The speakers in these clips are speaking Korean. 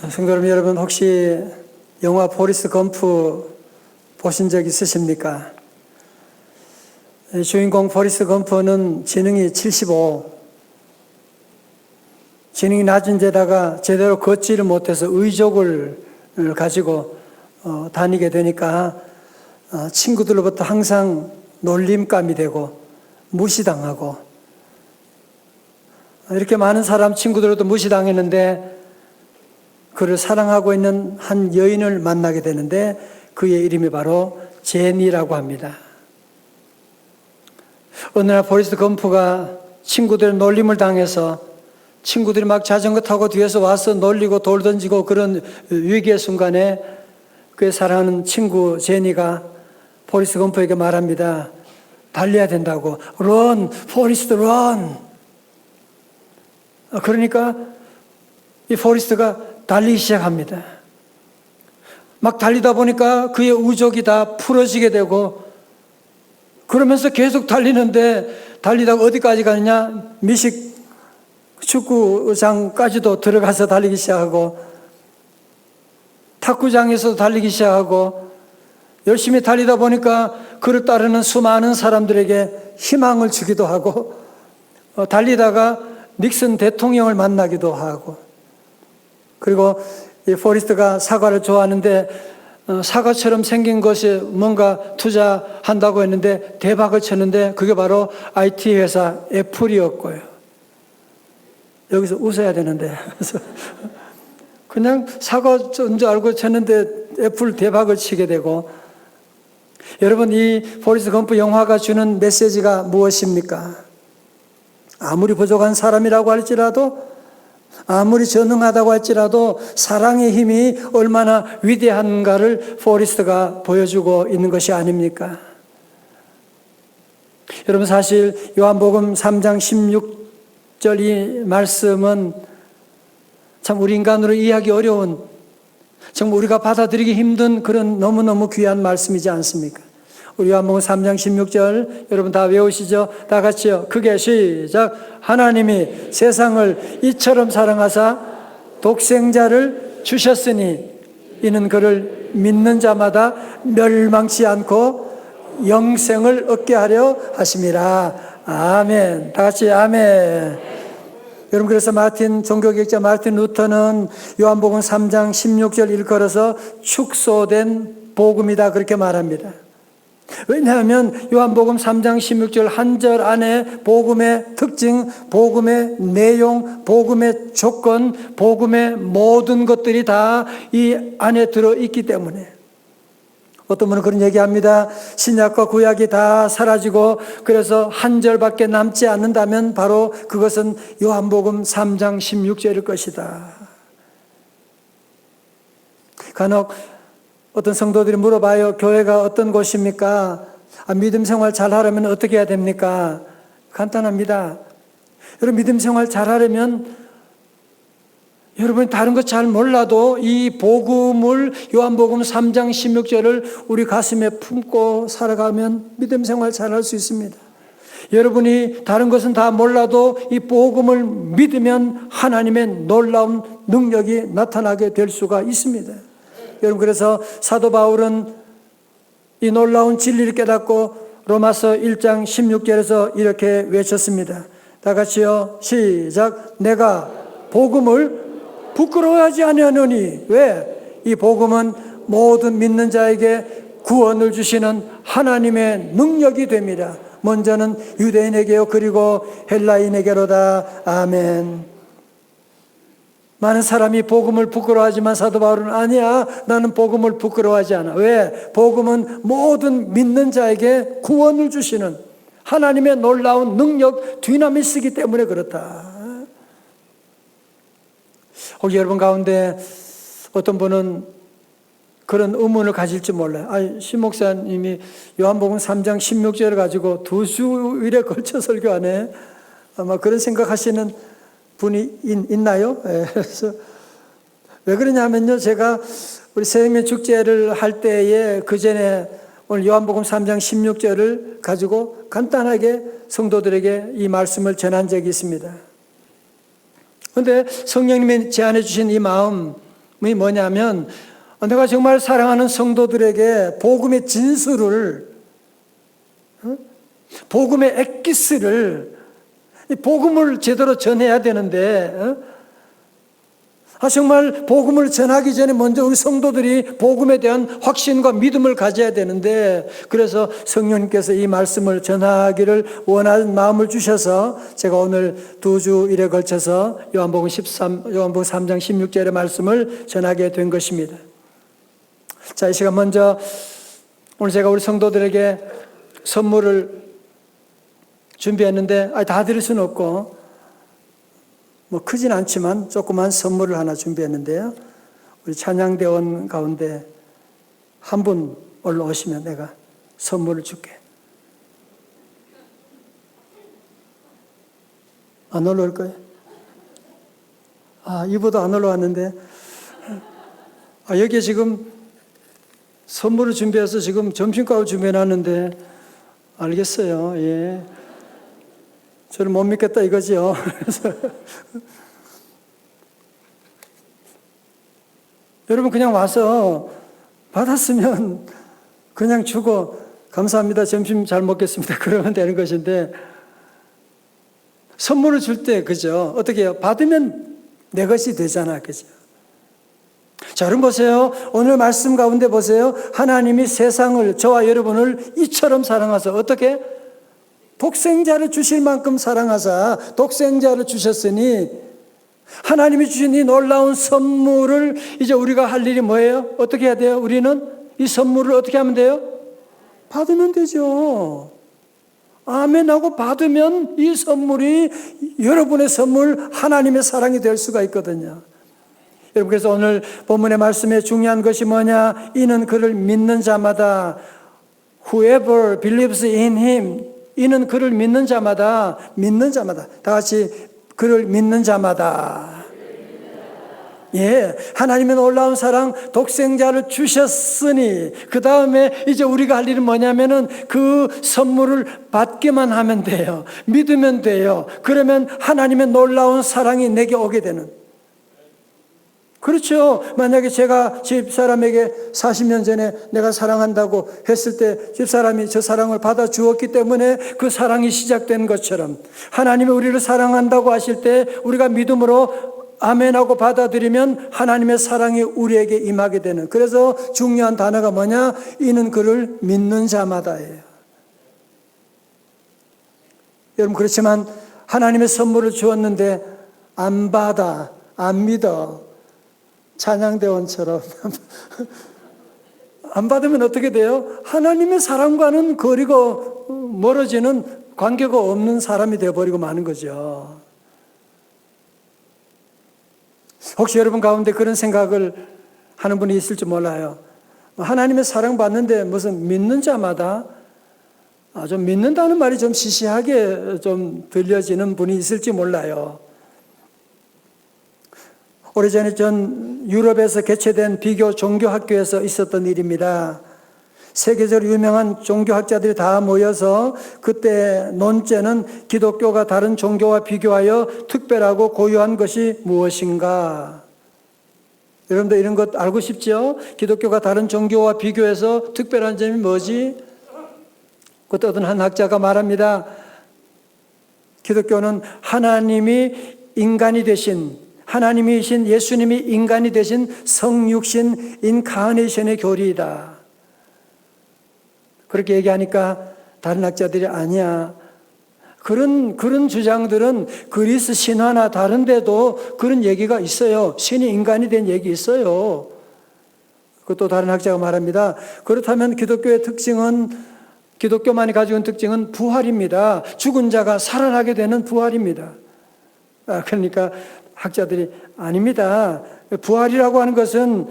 성도 여러분, 혹시 영화 포리스트 검프 보신 적 있으십니까? 주인공 포리스트 검프는 지능이 75, 지능이 낮은 데다가 제대로 걷지를 못해서 의족을 가지고 다니게 되니까 친구들로부터 항상 놀림감이 되고 무시당하고, 이렇게 많은 사람 친구들로도 무시당했는데 그를 사랑하고 있는 한 여인을 만나게 되는데 그의 이름이 바로 제니라고 합니다. 어느 날 포리스트 검프가 친구들의 놀림을 당해서 친구들이 막 자전거 타고 뒤에서 와서 놀리고 돌 던지고 그런 위기의 순간에 그의 사랑하는 친구 제니가 포리스트 검프에게 말합니다. 달려야 된다고. Run, 포리스트, run. 그러니까 이 포리스트가 달리기 시작합니다. 막 달리다 보니까 그의 우족이 다 풀어지게 되고, 그러면서 계속 달리는데 달리다가 어디까지 가느냐? 미식 축구장까지도 들어가서 달리기 시작하고, 탁구장에서도 달리기 시작하고, 열심히 달리다 보니까 그를 따르는 수많은 사람들에게 희망을 주기도 하고, 달리다가 닉슨 대통령을 만나기도 하고, 그리고 이 포리스트가 사과를 좋아하는데 사과처럼 생긴 것이 뭔가 투자한다고 했는데 대박을 쳤는데 그게 바로 IT 회사 애플이었고요. 여기서 웃어야 되는데 그냥 사과인 줄 알고 쳤는데 애플 대박을 치게 되고, 여러분, 이 포리스트 검프 영화가 주는 메시지가 무엇입니까? 아무리 부족한 사람이라고 할지라도, 아무리 전능하다고 할지라도 사랑의 힘이 얼마나 위대한가를 포리스트가 보여주고 있는 것이 아닙니까? 여러분, 사실 요한복음 3장 16절 이 말씀은 참 우리 인간으로 이해하기 어려운, 정말 우리가 받아들이기 힘든 그런 너무너무 귀한 말씀이지 않습니까? 우리 요한복음 3장 16절 여러분 다 외우시죠? 다 같이요. 크게 시작. 하나님이 세상을 이처럼 사랑하사 독생자를 주셨으니 이는 그를 믿는 자마다 멸망치 않고 영생을 얻게 하려 하심이라. 아멘. 다 같이 아멘. 여러분, 그래서 종교개혁자 마틴 루터는 요한복음 3장 16절 일컬어서 축소된 복음이다 그렇게 말합니다. 왜냐하면 요한복음 3장 16절 한 절 안에 복음의 특징, 복음의 내용, 복음의 조건, 복음의 모든 것들이 다 이 안에 들어있기 때문에, 어떤 분은 그런 얘기합니다. 신약과 구약이 다 사라지고 그래서 한 절밖에 남지 않는다면 바로 그것은 요한복음 3장 16절일 것이다. 간혹 어떤 성도들이 물어봐요. 교회가 어떤 곳입니까? 믿음 생활 잘하려면 어떻게 해야 됩니까? 간단합니다. 여러분, 믿음 생활 잘하려면 여러분이 다른 것 잘 몰라도 이 복음을, 요한복음 3장 16절을 우리 가슴에 품고 살아가면 믿음 생활 잘할 수 있습니다. 여러분이 다른 것은 다 몰라도 이 복음을 믿으면 하나님의 놀라운 능력이 나타나게 될 수가 있습니다. 여러분, 그래서 사도 바울은 이 놀라운 진리를 깨닫고 로마서 1장 16절에서 이렇게 외쳤습니다. 다 같이요. 시작. 내가 복음을 부끄러워하지 아니하노니. 왜? 이 복음은 모든 믿는 자에게 구원을 주시는 하나님의 능력이 됩니다. 먼저는 유대인에게요, 그리고 헬라인에게로다. 아멘. 많은 사람이 복음을 부끄러워하지만 사도 바울은 아니야, 나는 복음을 부끄러워하지 않아. 왜? 복음은 모든 믿는 자에게 구원을 주시는 하나님의 놀라운 능력, 디나미스이기 때문에 그렇다. 혹시 여러분 가운데 어떤 분은 그런 의문을 가질지 몰라요. 신 목사님이 요한복음 3장 16절을 가지고 2주일에 걸쳐 설교하네. 아마 그런 생각하시는 분이 있나요? 그래서 왜 그러냐면요, 제가 우리 새해의 축제를 할 때에 그 전에 오늘 요한복음 3장 16절을 가지고 간단하게 성도들에게 이 말씀을 전한 적이 있습니다. 그런데 성령님이 제안해 주신 이 마음, 뭐냐면 내가 정말 사랑하는 성도들에게 복음의 진수를, 복음의 엑기스를, 복음을 제대로 전해야 되는데, 정말 복음을 전하기 전에 먼저 우리 성도들이 복음에 대한 확신과 믿음을 가져야 되는데, 그래서 성령님께서 이 말씀을 전하기를 원하는 마음을 주셔서 제가 오늘 2주 일에 걸쳐서 요한복음 3장 16절의 말씀을 전하게 된 것입니다. 자, 이 시간 먼저 오늘 제가 우리 성도들에게 선물을 준비했는데 다 드릴 수는 없고 크진 않지만 조그만 선물을 하나 준비했는데요. 우리 찬양대원 가운데 한 분 올라오시면 내가 선물을 줄게. 안 올라올 거예요? 이보다 안 올라왔는데. 여기에 지금 선물을 준비해서 지금 점심값을 준비해놨는데, 알겠어요. 예. 저를 못 믿겠다 이거지요. 여러분 그냥 와서 받았으면 그냥 주고 감사합니다. 점심 잘 먹겠습니다. 그러면 되는 것인데, 선물을 줄 때 그죠? 어떻게 해요? 받으면 내 것이 되잖아. 그죠? 자, 여러분 보세요. 오늘 말씀 가운데 보세요. 하나님이 세상을, 저와 여러분을 이처럼 사랑하사 어떻게? 독생자를 주실 만큼 사랑하사 독생자를 주셨으니 하나님이 주신 이 놀라운 선물을 이제 우리가 할 일이 뭐예요? 어떻게 해야 돼요? 우리는 이 선물을 어떻게 하면 돼요? 받으면 되죠. 아멘 하고 받으면 이 선물이 여러분의 선물, 하나님의 사랑이 될 수가 있거든요. 여러분, 그래서 오늘 본문의 말씀에 중요한 것이 뭐냐? 이는 그를 믿는 자마다, whoever believes in him, 이는 그를 믿는 자마다, 다 같이 그를 믿는 자마다. 예, 하나님의 놀라운 사랑, 독생자를 주셨으니 그 다음에 이제 우리가 할 일은 뭐냐면은 그 선물을 받기만 하면 돼요. 믿으면 돼요. 그러면 하나님의 놀라운 사랑이 내게 오게 되는. 그렇죠. 만약에 제가 집사람에게 40년 전에 내가 사랑한다고 했을 때 집사람이 저 사랑을 받아 주었기 때문에 그 사랑이 시작된 것처럼 하나님이 우리를 사랑한다고 하실 때 우리가 믿음으로 아멘하고 받아들이면 하나님의 사랑이 우리에게 임하게 되는. 그래서 중요한 단어가 뭐냐? 이는 그를 믿는 자마다예요. 여러분, 그렇지만 하나님의 선물을 주었는데 안 받아, 안 믿어. 찬양대원처럼 안 받으면 어떻게 돼요? 하나님의 사랑과는 거리고 멀어지는, 관계가 없는 사람이 되어버리고 마는 거죠. 혹시 여러분 가운데 그런 생각을 하는 분이 있을지 몰라요. 하나님의 사랑 받는데 무슨 믿는 자마다, 좀 믿는다는 말이 좀 시시하게 좀 들려지는 분이 있을지 몰라요. 오래전에 전 유럽에서 개최된 비교 종교학교에서 있었던 일입니다. 세계적으로 유명한 종교학자들이 다 모여서 그때 논제는 기독교가 다른 종교와 비교하여 특별하고 고유한 것이 무엇인가? 여러분들 이런 것 알고 싶죠? 기독교가 다른 종교와 비교해서 특별한 점이 뭐지? 그때 어떤 한 학자가 말합니다. 기독교는 하나님이 인간이 되신, 하나님이신 예수님이 인간이 되신 성육신 인카네이션의 교리이다. 그렇게 얘기하니까 다른 학자들이 아니야. 그런 주장들은 그리스 신화나 다른 데도 그런 얘기가 있어요. 신이 인간이 된 얘기 있어요. 그것도 다른 학자가 말합니다. 그렇다면 기독교의 특징은, 기독교만이 가지고 있는 특징은 부활입니다. 죽은 자가 살아나게 되는 부활입니다. 그러니까 학자들이 아닙니다. 부활이라고 하는 것은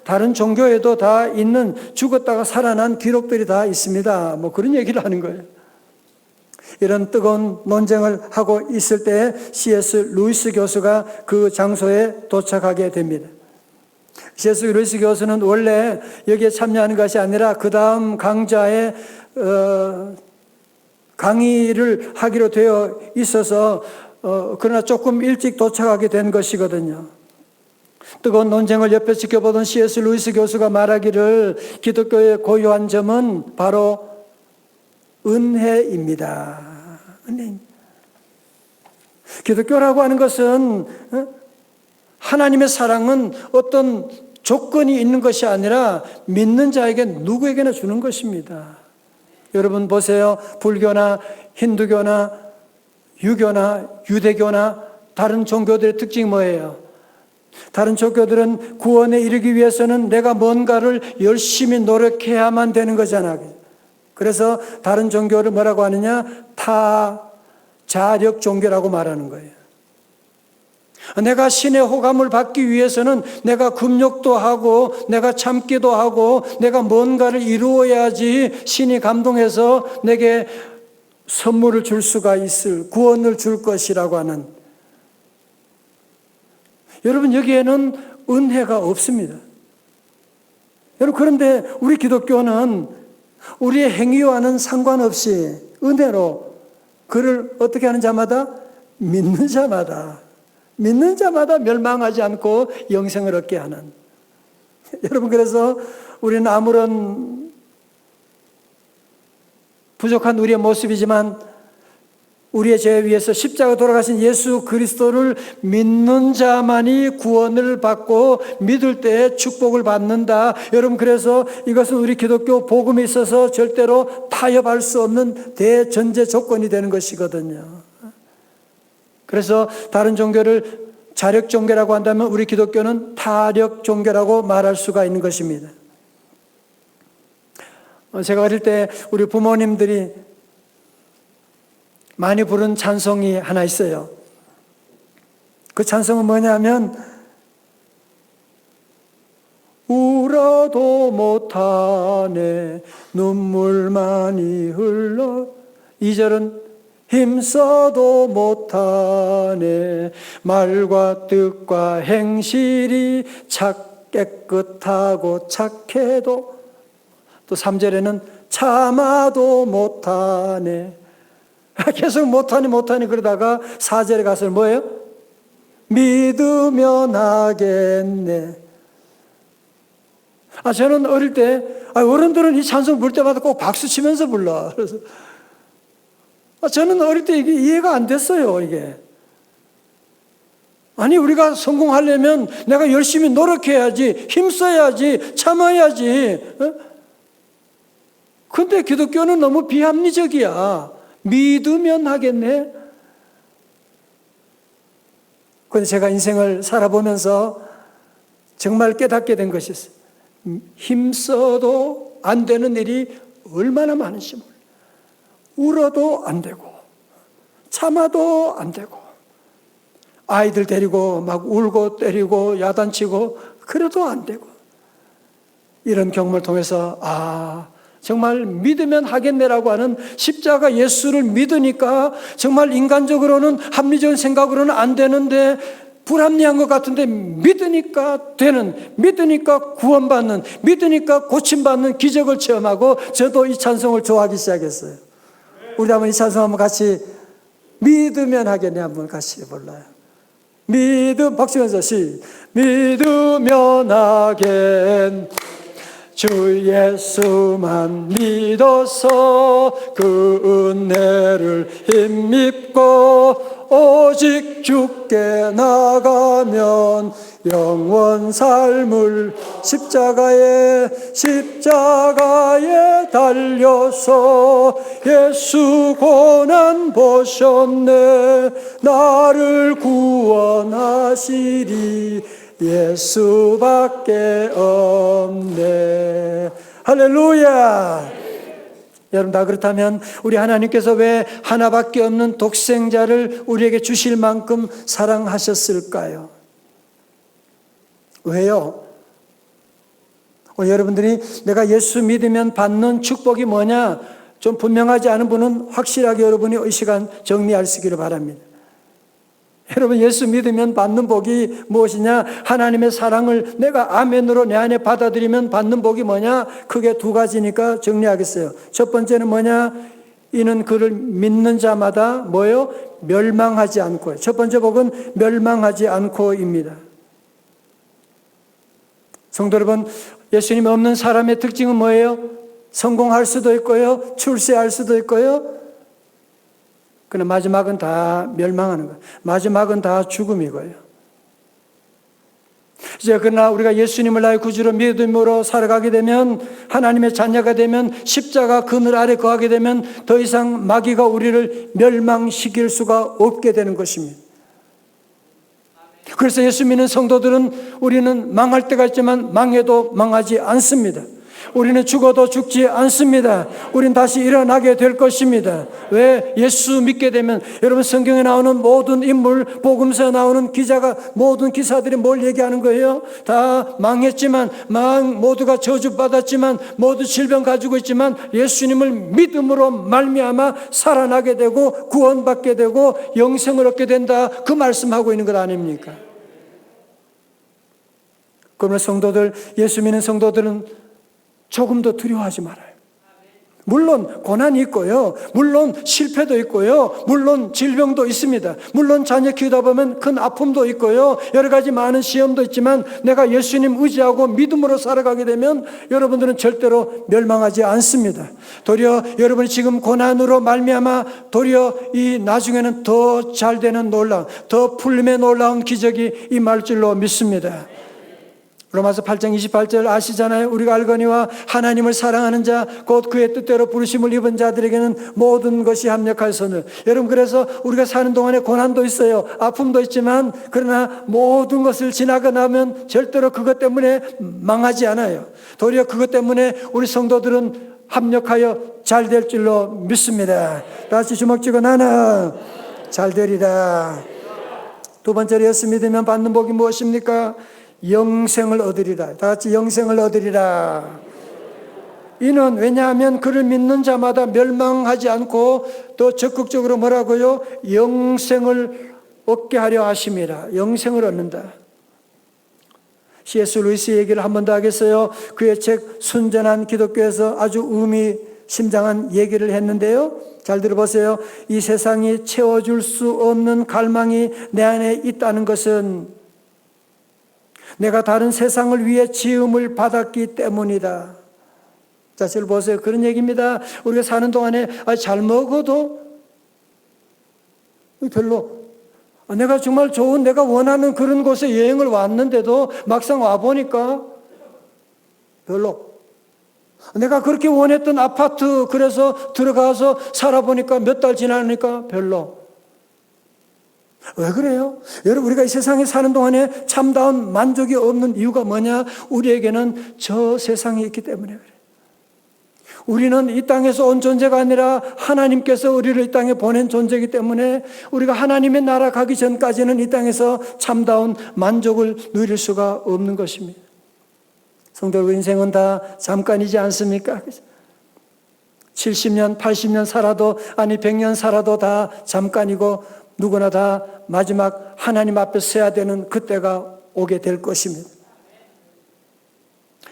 다른 종교에도 다 있는 죽었다가 살아난 기록들이 다 있습니다. 뭐 그런 얘기를 하는 거예요. 이런 뜨거운 논쟁을 하고 있을 때 C.S. 루이스 교수가 그 장소에 도착하게 됩니다. C.S. 루이스 교수는 원래 여기에 참여하는 것이 아니라 그 다음 강좌에 강의를 하기로 되어 있어서 그러나 조금 일찍 도착하게 된 것이거든요. 뜨거운 논쟁을 옆에 지켜보던 C.S. 루이스 교수가 말하기를 기독교의 고유한 점은 바로 은혜입니다. 은혜입니다. 기독교라고 하는 것은 하나님의 사랑은 어떤 조건이 있는 것이 아니라 믿는 자에게 누구에게나 주는 것입니다. 여러분 보세요. 불교나 힌두교나 유교나 유대교나 다른 종교들의 특징이 뭐예요? 다른 종교들은 구원에 이르기 위해서는 내가 뭔가를 열심히 노력해야만 되는 거잖아. 그래서 다른 종교를 뭐라고 하느냐? 타자력 종교라고 말하는 거예요. 내가 신의 호감을 받기 위해서는 내가 금욕도 하고 내가 참기도 하고 내가 뭔가를 이루어야지 신이 감동해서 내게 선물을 줄 수가 있을, 구원을 줄 것이라고 하는. 여러분 여기에는 은혜가 없습니다. 여러분 그런데 우리 기독교는 우리의 행위와는 상관없이 은혜로 그를 어떻게 하는 자마다 믿는 자마다 멸망하지 않고 영생을 얻게 하는. 여러분 그래서 우리는 아무런 부족한 우리의 모습이지만 우리의 죄 위해서 십자가 돌아가신 예수 그리스도를 믿는 자만이 구원을 받고 믿을 때에 축복을 받는다. 여러분 그래서 이것은 우리 기독교 복음에 있어서 절대로 타협할 수 없는 대전제 조건이 되는 것이거든요. 그래서 다른 종교를 자력 종교라고 한다면 우리 기독교는 타력 종교라고 말할 수가 있는 것입니다. 제가 어릴 때 우리 부모님들이 많이 부른 찬송이 하나 있어요. 그 찬송은 뭐냐면 울어도 못하네 눈물만이 흘러. 2절은 힘써도 못하네 말과 뜻과 행실이 깨끗하고 착해도. 또 3절에는 참아도 못하네. 계속 못하니 그러다가 4절에 가서 뭐예요? 믿으면 하겠네. 저는 어릴 때 어른들은 이 찬송 부를 때마다 꼭 박수 치면서 불러. 그래서 저는 어릴 때 이게 이해가 안 됐어요. 이게 아니 우리가 성공하려면 내가 열심히 노력해야지, 힘써야지, 참아야지. 근데 기독교는 너무 비합리적이야. 믿으면 하겠네. 그런데 제가 인생을 살아보면서 정말 깨닫게 된 것이 있어요. 힘써도 안 되는 일이 얼마나 많은지 몰라요. 울어도 안 되고 참아도 안 되고 아이들 데리고 막 울고 때리고 야단치고 그래도 안 되고. 이런 경험을 통해서 정말 믿으면 하겠네라고 하는 십자가 예수를 믿으니까 정말 인간적으로는 합리적인 생각으로는 안 되는데 불합리한 것 같은데 믿으니까 되는, 믿으니까 구원받는, 믿으니까 고침받는 기적을 체험하고 저도 이 찬송을 좋아하기 시작했어요. 우리 한번 이 찬송 한번 같이 믿으면 하겠네 한번 같이 불러요. 박수면서 믿으면 하겠네 주 예수만 믿어서 그 은혜를 힘입고 오직 주께 나가면 영원 삶을 십자가에 달려서 예수 고난 보셨네 나를 구원하시리 예수밖에 없네. 할렐루야. 여러분 다 그렇다면 우리 하나님께서 왜 하나밖에 없는 독생자를 우리에게 주실 만큼 사랑하셨을까요? 왜요? 여러분들이 내가 예수 믿으면 받는 축복이 뭐냐 좀 분명하지 않은 분은 확실하게 여러분이 이 시간 정리하시기를 바랍니다. 여러분 예수 믿으면 받는 복이 무엇이냐? 하나님의 사랑을 내가 아멘으로 내 안에 받아들이면 받는 복이 뭐냐? 크게 두 가지니까 정리하겠어요. 첫 번째는 뭐냐? 이는 그를 믿는 자마다 뭐요? 멸망하지 않고. 첫 번째 복은 멸망하지 않고입니다. 성도 여러분, 예수님 없는 사람의 특징은 뭐예요? 성공할 수도 있고요, 출세할 수도 있고요. 그러나 마지막은 다 멸망하는 거예요. 마지막은 다 죽음이고요. 이제 그러나 우리가 예수님을 나의 구주로 믿음으로 살아가게 되면, 하나님의 자녀가 되면, 십자가 그늘 아래 거하게 되면 더 이상 마귀가 우리를 멸망시킬 수가 없게 되는 것입니다. 그래서 예수 믿는 성도들은 우리는 망할 때가 있지만 망해도 망하지 않습니다. 우리는 죽어도 죽지 않습니다. 우리는 다시 일어나게 될 것입니다. 왜? 예수 믿게 되면, 여러분 성경에 나오는 모든 인물, 복음서에 나오는 기자가, 모든 기사들이 뭘 얘기하는 거예요? 다 망했지만, 모두가 저주받았지만, 모두 질병 가지고 있지만 예수님을 믿음으로 말미암아 살아나게 되고 구원받게 되고 영생을 얻게 된다, 그 말씀하고 있는 것 아닙니까? 그러면 성도들, 예수 믿는 성도들은 조금도 두려워하지 말아요. 물론 고난이 있고요, 물론 실패도 있고요, 물론 질병도 있습니다. 물론 자녀 키우다 보면 큰 아픔도 있고요, 여러 가지 많은 시험도 있지만 내가 예수님 의지하고 믿음으로 살아가게 되면 여러분들은 절대로 멸망하지 않습니다. 도리어 여러분이 지금 고난으로 말미암아 도리어 이 나중에는 더 잘 되는 놀라운, 더 풀림의 놀라운 기적이 임할 줄로 믿습니다. 로마서 8장 28절 아시잖아요. 우리가 알거니와 하나님을 사랑하는 자 곧 그의 뜻대로 부르심을 입은 자들에게는 모든 것이 합력하여서는. 여러분, 그래서 우리가 사는 동안에 고난도 있어요, 아픔도 있지만, 그러나 모든 것을 지나고 나면 절대로 그것 때문에 망하지 않아요. 도리어 그것 때문에 우리 성도들은 합력하여 잘 될 줄로 믿습니다. 다시 주먹 쥐고 나는 잘 되리라. 두 번째로 예수 믿으면 받는 복이 무엇입니까? 영생을 얻으리라. 다 같이 영생을 얻으리라. 이는 왜냐하면 그를 믿는 자마다 멸망하지 않고 또 적극적으로 뭐라고요? 영생을 얻게 하려 하심이라. 영생을 얻는다. C.S. 루이스 얘기를 한 번 더 하겠어요. 그의 책 순전한 기독교에서 아주 의미심장한 얘기를 했는데요, 잘 들어보세요. 이 세상이 채워줄 수 없는 갈망이 내 안에 있다는 것은 내가 다른 세상을 위해 지음을 받았기 때문이다. 자, 잘 보세요. 그런 얘기입니다. 우리가 사는 동안에 잘 먹어도 별로, 내가 정말 좋은, 내가 원하는 그런 곳에 여행을 왔는데도 막상 와보니까 별로, 내가 그렇게 원했던 아파트, 그래서 들어가서 살아보니까 몇 달 지나니까 별로. 왜 그래요? 여러분, 우리가 이 세상에 사는 동안에 참다운 만족이 없는 이유가 뭐냐? 우리에게는 저 세상이 있기 때문에 그래요. 우리는 이 땅에서 온 존재가 아니라 하나님께서 우리를 이 땅에 보낸 존재이기 때문에 우리가 하나님의 나라 가기 전까지는 이 땅에서 참다운 만족을 누릴 수가 없는 것입니다. 성도 여러분, 인생은 다 잠깐이지 않습니까? 70년, 80년 살아도, 아니 100년 살아도 다 잠깐이고, 누구나 다 마지막 하나님 앞에 서야 되는 그때가 오게 될 것입니다.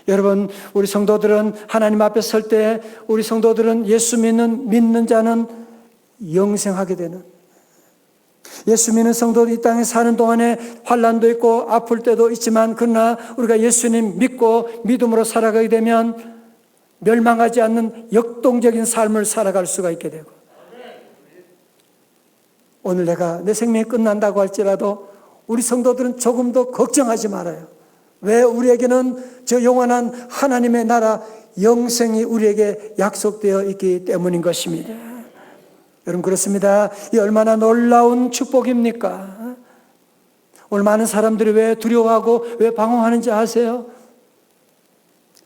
여러분, 우리 성도들은 하나님 앞에 설 때, 우리 성도들은 예수 믿는 자는 영생하게 되는, 예수 믿는 성도들 이 땅에 사는 동안에 환난도 있고 아플 때도 있지만, 그러나 우리가 예수님 믿고 믿음으로 살아가게 되면 멸망하지 않는 역동적인 삶을 살아갈 수가 있게 되고, 오늘 내가 내 생명이 끝난다고 할지라도 우리 성도들은 조금도 걱정하지 말아요. 왜? 우리에게는 저 영원한 하나님의 나라 영생이 우리에게 약속되어 있기 때문인 것입니다. 여러분, 그렇습니다. 이 얼마나 놀라운 축복입니까? 오늘 많은 사람들이 왜 두려워하고 왜 방황하는지 아세요?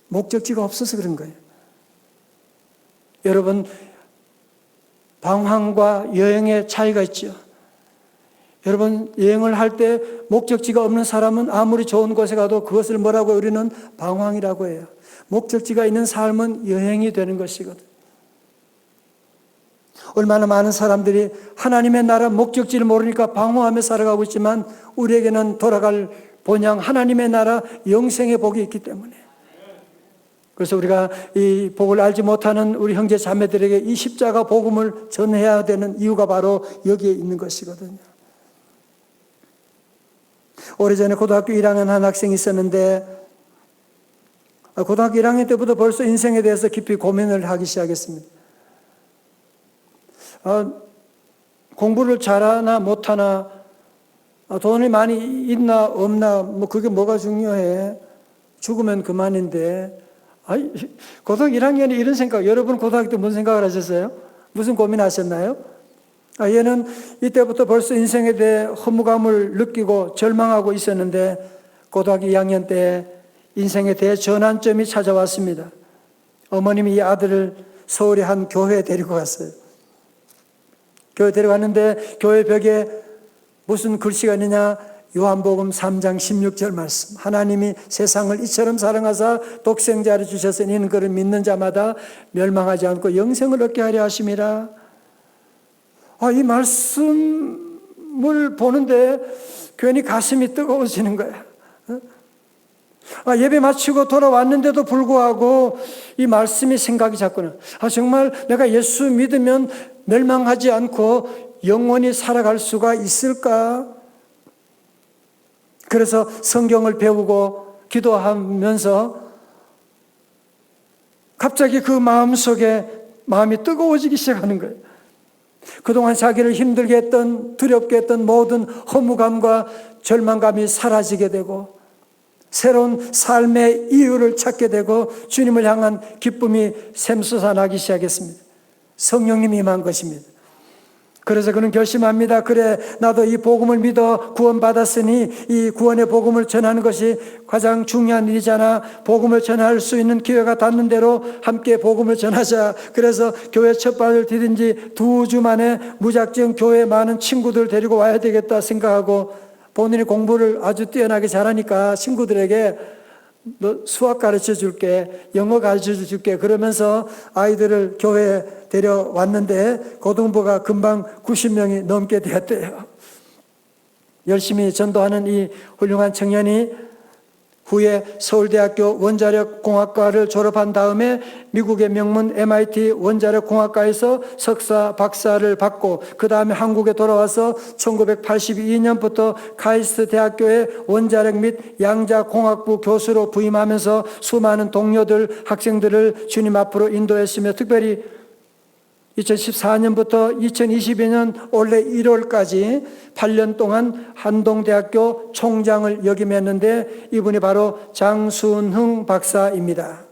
목적지가 없어서 그런 거예요. 여러분, 방황과 여행의 차이가 있죠. 여러분, 여행을 할 때 목적지가 없는 사람은 아무리 좋은 곳에 가도 그것을 뭐라고 우리는 방황이라고 해요. 목적지가 있는 삶은 여행이 되는 것이거든. 얼마나 많은 사람들이 하나님의 나라 목적지를 모르니까 방황하며 살아가고 있지만, 우리에게는 돌아갈 본향 하나님의 나라 영생의 복이 있기 때문에, 그래서 우리가 이 복을 알지 못하는 우리 형제 자매들에게 이 십자가 복음을 전해야 되는 이유가 바로 여기에 있는 것이거든요. 오래전에 고등학교 1학년 한 학생이 있었는데, 고등학교 1학년 때부터 벌써 인생에 대해서 깊이 고민을 하기 시작했습니다. 공부를 잘하나 못하나, 돈이 많이 있나 없나, 그게 뭐가 중요해. 죽으면 그만인데. 고등학교 1학년에 이런 생각, 여러분 고등학교 때 무슨 생각을 하셨어요? 무슨 고민하셨나요? 얘는 이때부터 벌써 인생에 대해 허무감을 느끼고 절망하고 있었는데, 고등학교 2학년 때 인생에 대해 전환점이 찾아왔습니다. 어머님이 이 아들을 서울의 한 교회에 데리고 갔어요. 교회 데려갔는데 교회 벽에 무슨 글씨가 있느냐? 요한복음 3장 16절 말씀. 하나님이 세상을 이처럼 사랑하사 독생자를 주셔서 이는 그를 믿는 자마다 멸망하지 않고 영생을 얻게 하려 하심이라. 이 말씀을 보는데 괜히 가슴이 뜨거워지는 거야. 예배 마치고 돌아왔는데도 불구하고 이 말씀이 생각이 자꾸나. 정말 내가 예수 믿으면 멸망하지 않고 영원히 살아갈 수가 있을까? 그래서 성경을 배우고 기도하면서 갑자기 그 마음속에 마음이 뜨거워지기 시작하는 거예요. 그동안 자기를 힘들게 했던, 두렵게 했던 모든 허무감과 절망감이 사라지게 되고 새로운 삶의 이유를 찾게 되고 주님을 향한 기쁨이 샘솟아나기 시작했습니다. 성령님이 임한 것입니다. 그래서 그는 결심합니다. 그래, 나도 이 복음을 믿어 구원받았으니 이 구원의 복음을 전하는 것이 가장 중요한 일이잖아. 복음을 전할 수 있는 기회가 닿는 대로 함께 복음을 전하자. 그래서 교회 첫 발을 디딘 지 2주 만에 무작정 교회에 많은 친구들 데리고 와야 되겠다 생각하고, 본인이 공부를 아주 뛰어나게 잘하니까 친구들에게 너 수학 가르쳐 줄게, 영어 가르쳐 줄게 그러면서 아이들을 교회에 데려왔는데 고등부가 금방 90명이 넘게 되었대요. 열심히 전도하는 이 훌륭한 청년이 후에 서울대학교 원자력공학과를 졸업한 다음에 미국의 명문 MIT 원자력공학과에서 석사, 박사를 받고 그 다음에 한국에 돌아와서 1982년부터 카이스트 대학교의 원자력 및 양자공학부 교수로 부임하면서 수많은 동료들, 학생들을 주님 앞으로 인도했으며 특별히 2014년부터 2022년 올해 1월까지 8년 동안 한동대학교 총장을 역임했는데 이분이 바로 장순흥 박사입니다.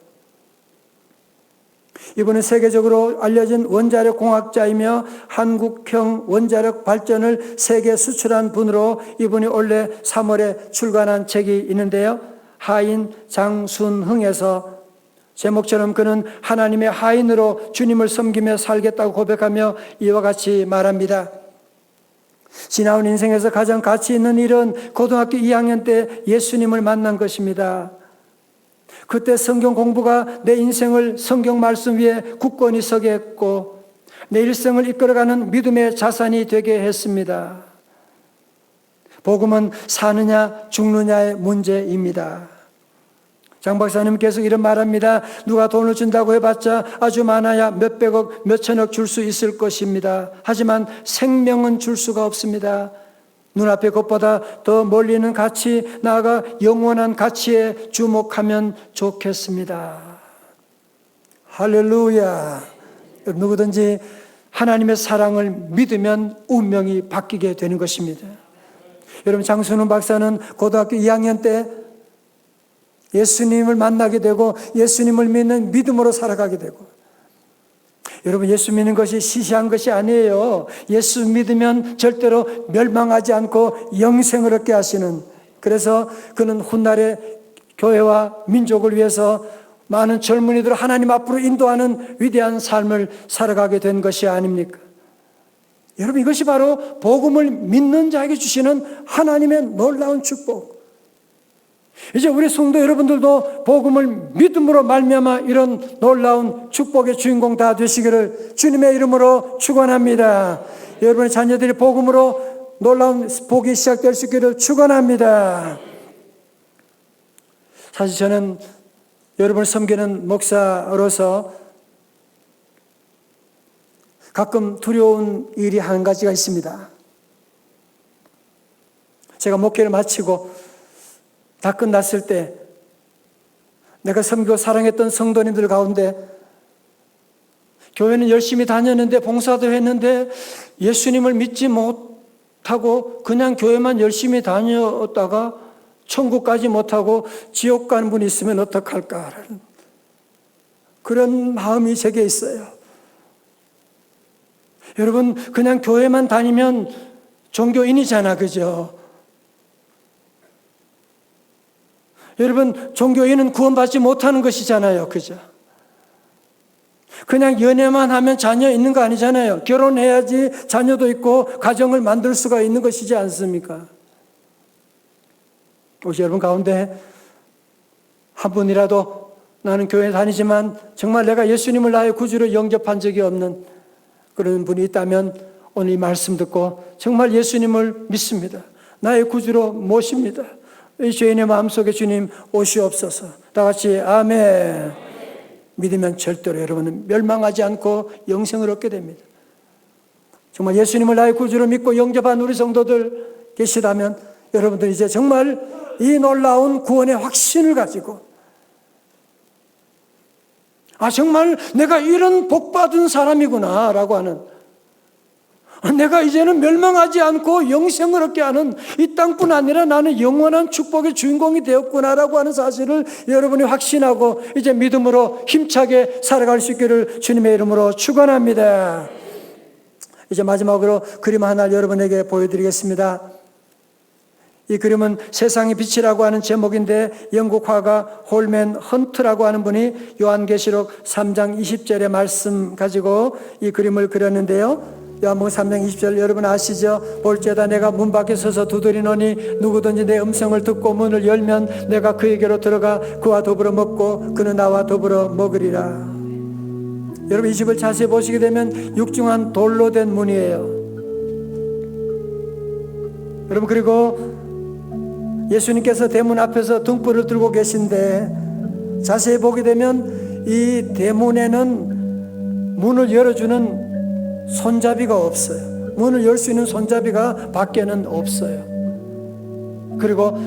이분은 세계적으로 알려진 원자력 공학자이며 한국형 원자력 발전을 세계 수출한 분으로 이분이 올해 3월에 출간한 책이 있는데요. 하인 장순흥에서 제목처럼 그는 하나님의 하인으로 주님을 섬기며 살겠다고 고백하며 이와 같이 말합니다. 지나온 인생에서 가장 가치 있는 일은 고등학교 2학년 때 예수님을 만난 것입니다. 그때 성경 공부가 내 인생을 성경 말씀 위에 굳건히 서게 했고 내 일생을 이끌어가는 믿음의 자산이 되게 했습니다. 복음은 사느냐 죽느냐의 문제입니다. 장 박사님 계속 이런 말합니다. 누가 돈을 준다고 해봤자 아주 많아야 몇백억, 몇천억 줄 수 있을 것입니다. 하지만 생명은 줄 수가 없습니다. 눈앞에 것보다 더 멀리 있는 가치, 나아가 영원한 가치에 주목하면 좋겠습니다. 할렐루야. 누구든지 하나님의 사랑을 믿으면 운명이 바뀌게 되는 것입니다. 여러분, 장순훈 박사는 고등학교 2학년 때 예수님을 만나게 되고 예수님을 믿는 믿음으로 살아가게 되고, 여러분, 예수 믿는 것이 시시한 것이 아니에요. 예수 믿으면 절대로 멸망하지 않고 영생을 얻게 하시는, 그래서 그는 훗날의 교회와 민족을 위해서 많은 젊은이들을 하나님 앞으로 인도하는 위대한 삶을 살아가게 된 것이 아닙니까? 여러분, 이것이 바로 복음을 믿는 자에게 주시는 하나님의 놀라운 축복. 이제 우리 성도 여러분들도 복음을 믿음으로 말미암아 이런 놀라운 축복의 주인공 다 되시기를 주님의 이름으로 축원합니다. 여러분의 자녀들이 복음으로 놀라운 복이 시작될 수 있기를 축원합니다. 사실 저는 여러분을 섬기는 목사로서 가끔 두려운 일이 한 가지가 있습니다. 제가 목회를 마치고 다 끝났을 때 내가 섬기고 사랑했던 성도님들 가운데 교회는 열심히 다녔는데 봉사도 했는데 예수님을 믿지 못하고 그냥 교회만 열심히 다녔다가 천국까지 못하고 지옥 가는 분이 있으면 어떡할까라는 그런 마음이 제게 있어요. 여러분, 그냥 교회만 다니면 종교인이잖아, 그죠? 여러분, 종교인은 구원받지 못하는 것이잖아요, 그죠? 그냥 연애만 하면 자녀 있는 거 아니잖아요. 결혼해야지 자녀도 있고 가정을 만들 수가 있는 것이지 않습니까? 혹시 여러분 가운데 한 분이라도 나는 교회 다니지만 정말 내가 예수님을 나의 구주로 영접한 적이 없는 그런 분이 있다면 오늘 이 말씀 듣고 정말 예수님을 믿습니다. 나의 구주로 모십니다. 이 죄인의 마음속에 주님 오시옵소서. 다 같이 아멘. 믿으면 절대로 여러분은 멸망하지 않고 영생을 얻게 됩니다. 정말 예수님을 나의 구주로 믿고 영접한 우리 성도들 계시다면 여러분들 이제 정말 이 놀라운 구원의 확신을 가지고 정말 내가 이런 복받은 사람이구나 라고 하는, 내가 이제는 멸망하지 않고 영생을 얻게 하는, 이 땅뿐 아니라 나는 영원한 축복의 주인공이 되었구나라고 하는 사실을 여러분이 확신하고 이제 믿음으로 힘차게 살아갈 수 있기를 주님의 이름으로 축원합니다. 이제 마지막으로 그림 하나 여러분에게 보여드리겠습니다. 이 그림은 세상의 빛이라고 하는 제목인데 영국 화가 홀맨 헌트라고 하는 분이 요한계시록 3장 20절의 말씀 가지고 이 그림을 그렸는데요. 요한복음 3장 20절 여러분 아시죠? 볼지어다 내가 문 밖에 서서 두드리노니 누구든지 내 음성을 듣고 문을 열면 내가 그에게로 들어가 그와 더불어 먹고 그는 나와 더불어 먹으리라. 여러분 이 집을 자세히 보시게 되면 육중한 돌로 된 문이에요. 여러분 그리고 예수님께서 대문 앞에서 등불을 들고 계신데 자세히 보게 되면 이 대문에는 문을 열어주는 손잡이가 없어요. 문을 열 수 있는 손잡이가 밖에는 없어요. 그리고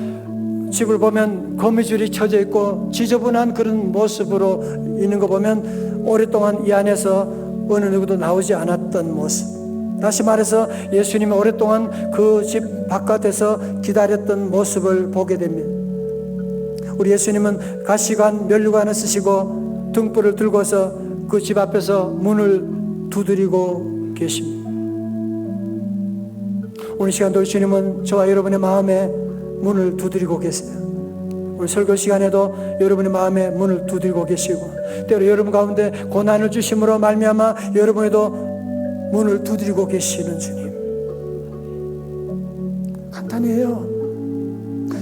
집을 보면 거미줄이 쳐져 있고 지저분한 그런 모습으로 있는 거 보면 오랫동안 이 안에서 어느 누구도 나오지 않았던 모습. 다시 말해서 예수님이 오랫동안 그 집 바깥에서 기다렸던 모습을 보게 됩니다. 우리 예수님은 가시관, 면류관을 쓰시고 등불을 들고서 그 집 앞에서 문을 두드리고 계십니다. 오늘 시간도 주님은 저와 여러분의 마음에 문을 두드리고 계세요. 오늘 설교 시간에도 여러분의 마음에 문을 두드리고 계시고 때로 여러분 가운데 고난을 주심으로 말미암아 여러분에도 문을 두드리고 계시는 주님. 간단해요.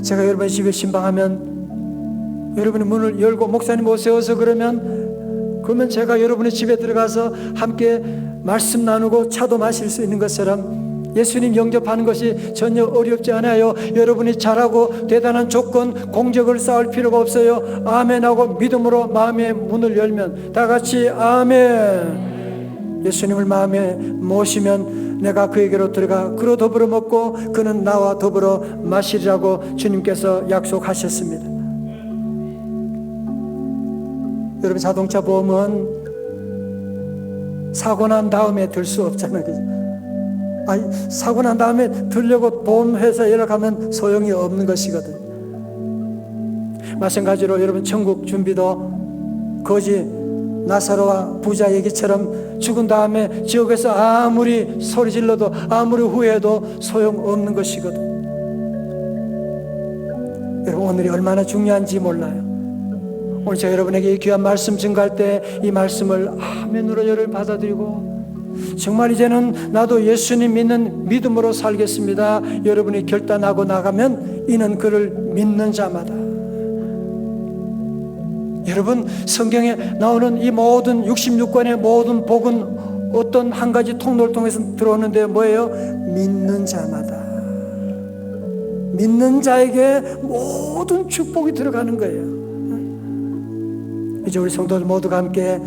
제가 여러분의 집에 신방하면 여러분의 문을 열고 목사님 오세요 그러면 제가 여러분의 집에 들어가서 함께 말씀 나누고 차도 마실 수 있는 것처럼 예수님 영접하는 것이 전혀 어렵지 않아요. 여러분이 잘하고 대단한 조건, 공적을 쌓을 필요가 없어요. 아멘하고 믿음으로 마음의 문을 열면 다 같이 아멘. 예수님을 마음에 모시면 내가 그에게로 들어가 그로 더불어 먹고 그는 나와 더불어 마시리라고 주님께서 약속하셨습니다. 여러분 자동차 보험은 사고 난 다음에 들 수 없잖아요. 사고 난 다음에 들려고 보험회사 연락하면 소용이 없는 것이거든요. 마찬가지로 여러분 천국 준비도 거지 나사로와 부자 얘기처럼 죽은 다음에 지옥에서 아무리 소리 질러도 아무리 후회해도 소용없는 것이거든요. 여러분 오늘이 얼마나 중요한지 몰라요. 오늘 제가 여러분에게 이 귀한 말씀 증거할 때 이 말씀을 아멘으로 여러분 받아들이고 정말 이제는 나도 예수님 믿는 믿음으로 살겠습니다. 여러분이 결단하고 나가면 이는 그를 믿는 자마다. 여러분 성경에 나오는 이 모든 66권의 모든 복은 어떤 한 가지 통로를 통해서 들어오는데 뭐예요? 믿는 자마다. 믿는 자에게 모든 축복이 들어가는 거예요. 이제 우리 성도들 모두가 함께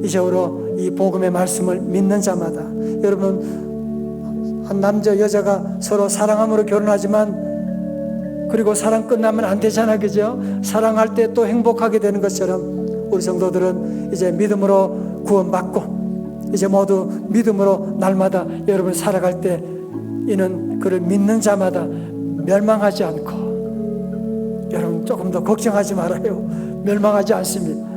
이제로 이 복음의 말씀을 믿는 자마다. 여러분 한 남자 여자가 서로 사랑함으로 결혼하지만 그리고 사랑 끝나면 안 되잖아, 그죠? 사랑할 때 또 행복하게 되는 것처럼 우리 성도들은 이제 믿음으로 구원받고 이제 모두 믿음으로 날마다 여러분 살아갈 때 이는 그를 믿는 자마다 멸망하지 않고, 여러분 조금 더 걱정하지 말아요. 멸망하지 않습니다.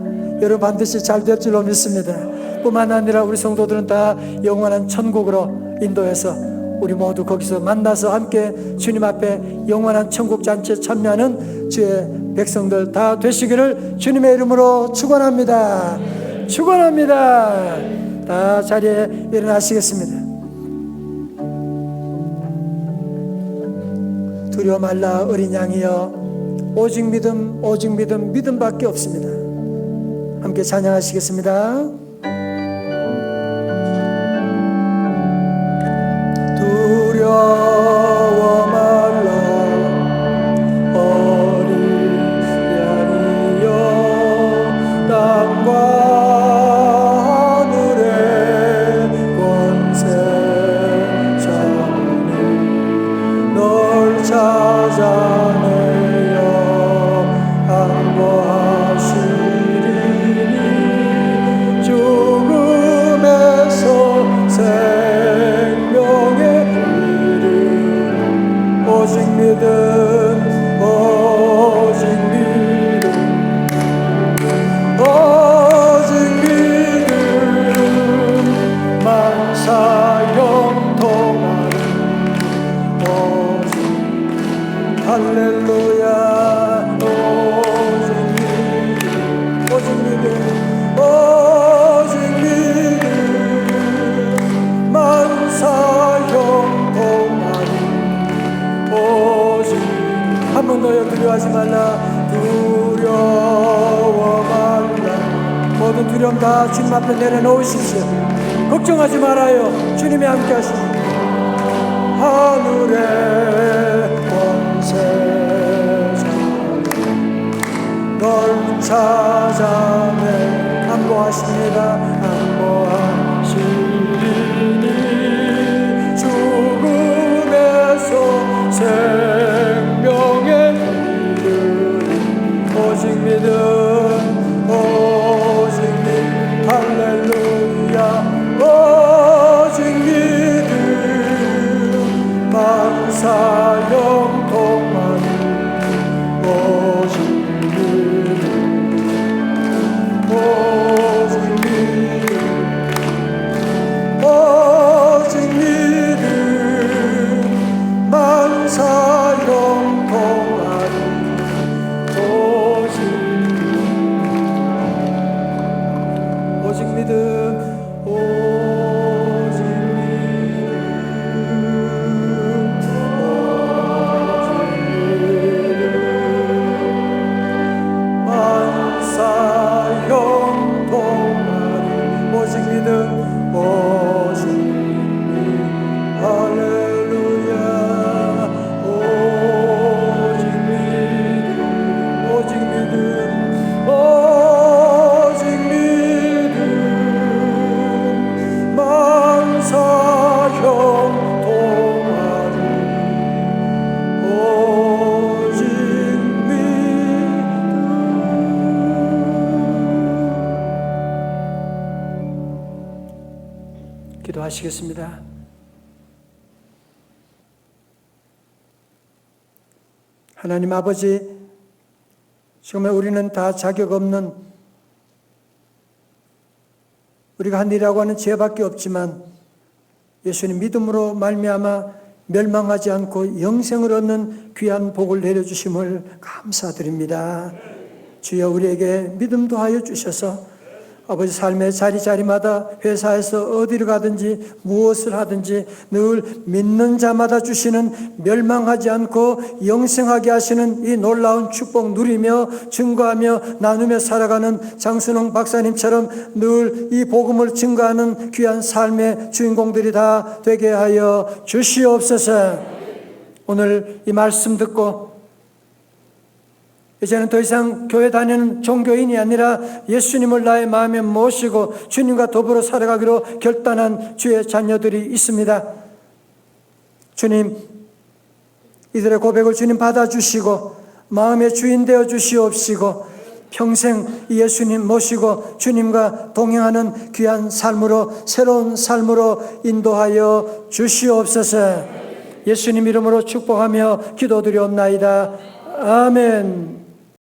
여러분 반드시 잘 될 줄로 믿습니다. 뿐만 아니라 우리 성도들은 다 영원한 천국으로 인도해서 우리 모두 거기서 만나서 함께 주님 앞에 영원한 천국 잔치에 참여하는 주의 백성들 다 되시기를 주님의 이름으로 축원합니다. 축원합니다. 다 자리에 일어나시겠습니다. 두려워 말라 어린 양이여, 오직 믿음 오직 믿음 믿음밖에 없습니다. 함께 찬양하시겠습니다. 두려워 말라 어린 양이여, 땅과 하늘의 권세 잡으니 널 찾아내어 안보하시리니 죽음에서 생명의 이름 오직 믿음 오직 믿음 오직 믿음 만사 형통하는 오직 할렐루야 오직 믿음 오직 믿음 오직 믿음 만사 형통하는 오직 한 번 더요. 두려워하지 말라 두려워 말라. 모든 두려움 다 주님 앞에 내려놓으십시오. 걱정하지 말아요. 주님이 함께 하십니다. 하늘의 권세 널 찾아내 안보하십니다. 안보하시리니 죽음에서 생명의 이름 오직 믿음 오직 믿음 할렐루야 오직 믿음 만사 형통하는 오직 믿음 오직 믿음 오직 믿음 만사 형통하는 오직 믿음 오직 믿음 만사 형통하는 오직 믿음 오직 믿음 할렐루야 오직 믿음 오직 믿음 오직 믿음 만사 형통하는 오직 믿음. 기도하시겠습니다. 하나님 아버지, 정말 우리는 다 자격 없는, 우리가 한 일이라고 하는 죄밖에 없지만 예수님 믿음으로 말미암아 멸망하지 않고 영생을 얻는 귀한 복을 내려주심을 감사드립니다. 주여 우리에게 믿음도 하여 주셔서 아버지 삶의 자리자리마다 회사에서 어디를 가든지 무엇을 하든지 늘 믿는 자마다 주시는 멸망하지 않고 영생하게 하시는 이 놀라운 축복 누리며 증거하며 나누며 살아가는 장순홍 박사님처럼 늘 이 복음을 증거하는 귀한 삶의 주인공들이 다 되게 하여 주시옵소서. 오늘 이 말씀 듣고 이제는 더 이상 교회 다니는 종교인이 아니라 예수님을 나의 마음에 모시고 주님과 더불어 살아가기로 결단한 주의 자녀들이 있습니다. 주님, 이들의 고백을 주님 받아주시고 마음의 주인 되어 주시옵시고 평생 예수님 모시고 주님과 동행하는 귀한 삶으로 새로운 삶으로 인도하여 주시옵소서. 예수님 이름으로 축복하며 기도드리옵나이다. 아멘.